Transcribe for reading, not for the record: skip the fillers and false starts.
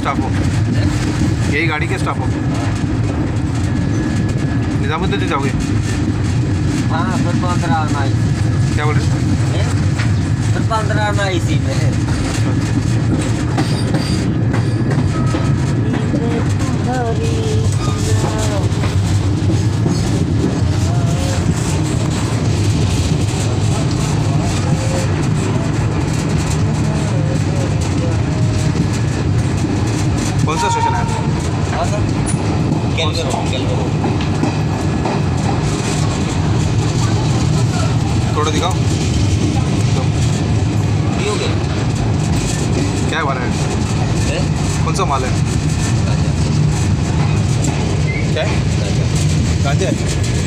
Stop हो? यही गाड़ी के स्टॉप हो? निजामुद्दीन से जाओगे? हाँ, फिर 15 आना क्या बोल रहे? फिर 15 आना इसी में। कौन सा स्टेशन है? हाँ सर, कैलगरो। थोड़ा दिखाओ तो। पियोगे? क्या माल है? कौन सा माल है? गांजा। क्या है? गांजा। गांजा है?